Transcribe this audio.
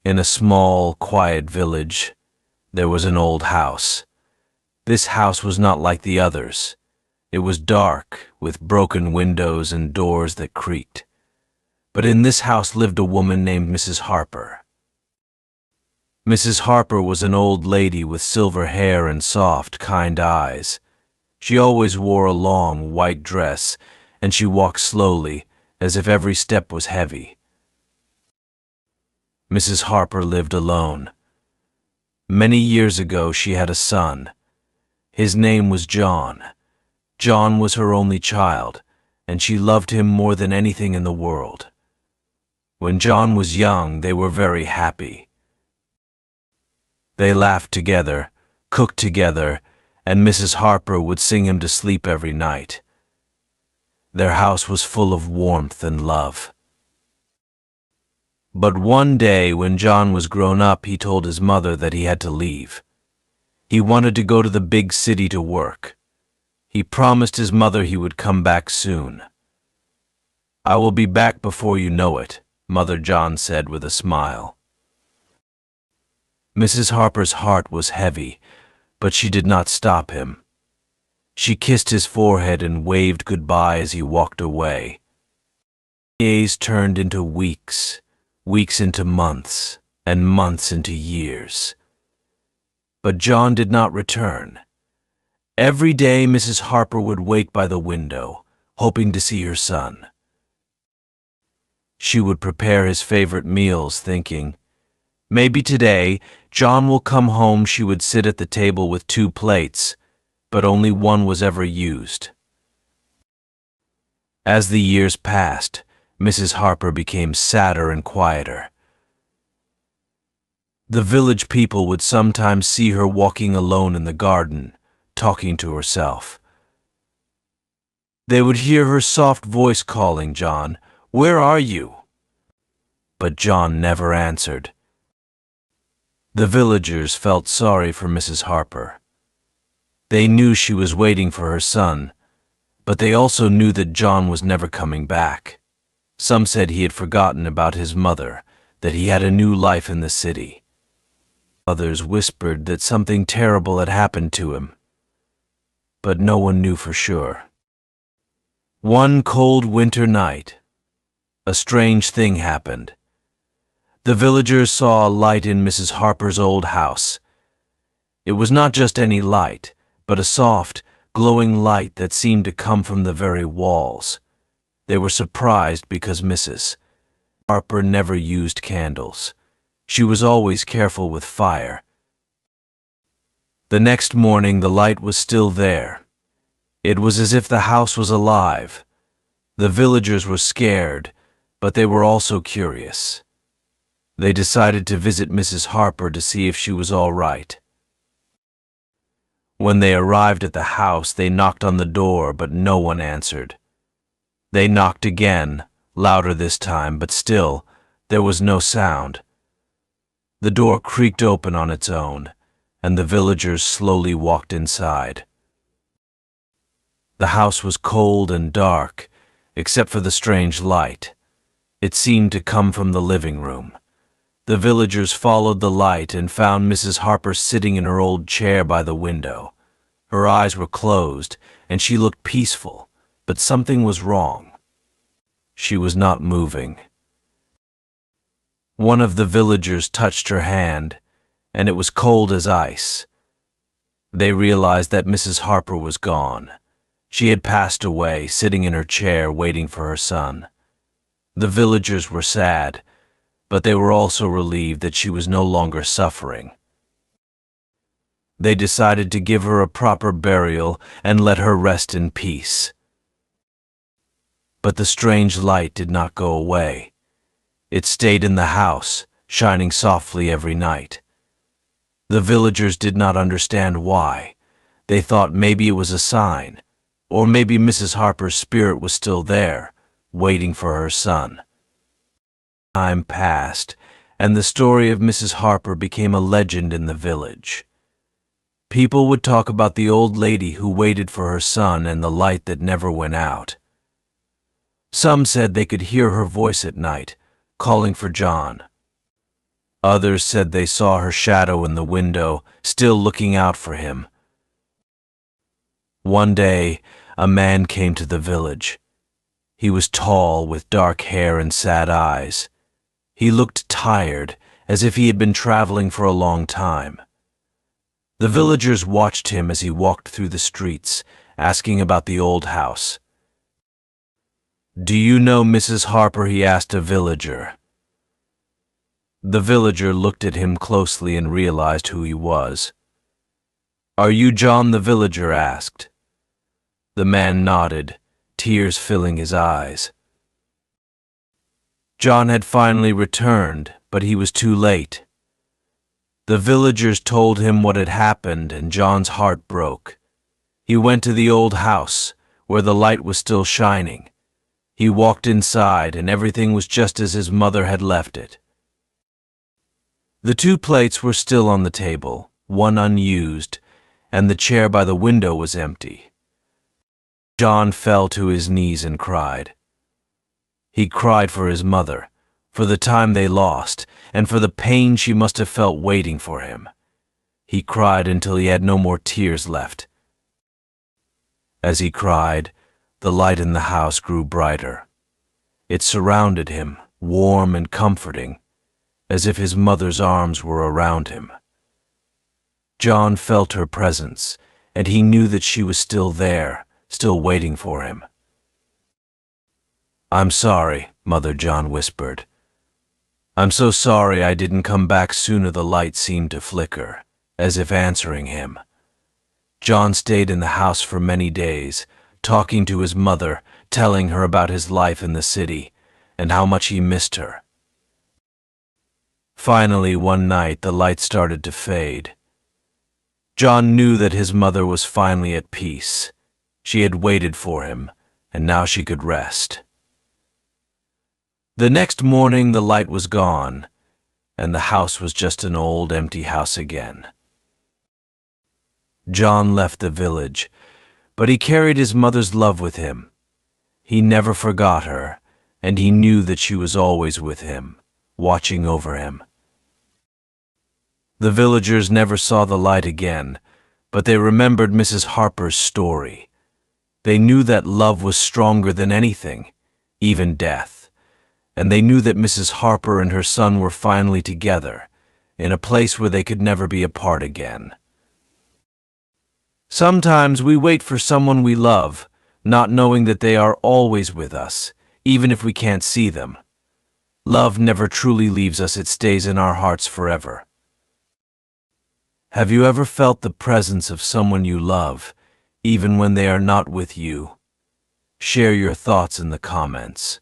In a small, quiet village, there was an old house. This house was not like the others. It was dark, with broken windows and doors that creaked. But in this house lived a woman named Mrs. Harper. Mrs. Harper was an old lady with silver hair and soft, kind eyes. She always wore a long, white dress, and she walked slowly, as if every step was heavy. Mrs. Harper lived alone. Many years ago she had a son. His name was John. John was her only child, and she loved him more than anything in the world. When John was young, they were very happy. They laughed together, cooked together, and Mrs. Harper would sing him to sleep every night. Their house was full of warmth and love. But one day, when John was grown up, he told his mother that he had to leave. He wanted to go to the big city to work. He promised his mother he would come back soon. "I will be back before you know it," Mother John said with a smile. Mrs. Harper's heart was heavy, but she did not stop him. She kissed his forehead and waved goodbye as he walked away. Days turned into weeks, weeks into months, and months into years. But John did not return. Every day Mrs. Harper would wait by the window, hoping to see her son. She would prepare his favorite meals, thinking, "Maybe today John will come home." She would sit at the table with 2 plates, but only one was ever used. As the years passed, Mrs. Harper became sadder and quieter. The village people would sometimes see her walking alone in the garden, talking to herself. They would hear her soft voice calling, "John, where are you?" But John never answered. The villagers felt sorry for Mrs. Harper. They knew she was waiting for her son, but they also knew that John was never coming back. Some said he had forgotten about his mother, that he had a new life in the city. Others whispered that something terrible had happened to him, but no one knew for sure. One cold winter night, a strange thing happened. The villagers saw a light in Mrs. Harper's old house. It was not just any light, but a soft, glowing light that seemed to come from the very walls. They were surprised because Mrs. Harper never used candles. She was always careful with fire. The next morning the light was still there. It was as if the house was alive. The villagers were scared, but they were also curious. They decided to visit Mrs. Harper to see if she was all right. When they arrived at the house, they knocked on the door, but no one answered. They knocked again, louder this time, but still, there was no sound. The door creaked open on its own, and the villagers slowly walked inside. The house was cold and dark, except for the strange light. It seemed to come from the living room. The villagers followed the light and found Mrs. Harper sitting in her old chair by the window. Her eyes were closed, and she looked peaceful, but something was wrong. She was not moving. One of the villagers touched her hand, and it was cold as ice. They realized that Mrs. Harper was gone. She had passed away, sitting in her chair, waiting for her son. The villagers were sad, but they were also relieved that she was no longer suffering. They decided to give her a proper burial and let her rest in peace. But the strange light did not go away. It stayed in the house, shining softly every night. The villagers did not understand why. They thought maybe it was a sign, or maybe Mrs. Harper's spirit was still there, waiting for her son. Time passed, and the story of Mrs. Harper became a legend in the village. People would talk about the old lady who waited for her son and the light that never went out. Some said they could hear her voice at night, calling for John. Others said they saw her shadow in the window, still looking out for him. One day, a man came to the village. He was tall, with dark hair and sad eyes. He looked tired, as if he had been traveling for a long time. The villagers watched him as he walked through the streets, asking about the old house. "Do you know Mrs. Harper?" he asked a villager. The villager looked at him closely and realized who he was. "Are you John?" the villager asked. The man nodded, tears filling his eyes. John had finally returned, but he was too late. The villagers told him what had happened, and John's heart broke. He went to the old house, where the light was still shining. He walked inside, and everything was just as his mother had left it. The 2 plates were still on the table, one unused, and the chair by the window was empty. John fell to his knees and cried. He cried for his mother, for the time they lost, and for the pain she must have felt waiting for him. He cried until he had no more tears left. As he cried, the light in the house grew brighter. It surrounded him, warm and comforting, as if his mother's arms were around him. John felt her presence, and he knew that she was still there, still waiting for him. "I'm sorry," Mother John whispered. "I'm so sorry I didn't come back sooner." The light seemed to flicker, as if answering him. John stayed in the house for many days, talking to his mother, telling her about his life in the city, and how much he missed her. Finally, one night, the light started to fade. John knew that his mother was finally at peace. She had waited for him, and now she could rest. The next morning, the light was gone, and the house was just an old, empty house again. John left the village, but he carried his mother's love with him. He never forgot her, and he knew that she was always with him, watching over him. The villagers never saw the light again, but they remembered Mrs. Harper's story. They knew that love was stronger than anything, even death, and they knew that Mrs. Harper and her son were finally together, in a place where they could never be apart again. Sometimes we wait for someone we love, not knowing that they are always with us, even if we can't see them. Love never truly leaves us, it stays in our hearts forever. Have you ever felt the presence of someone you love, even when they are not with you? Share your thoughts in the comments.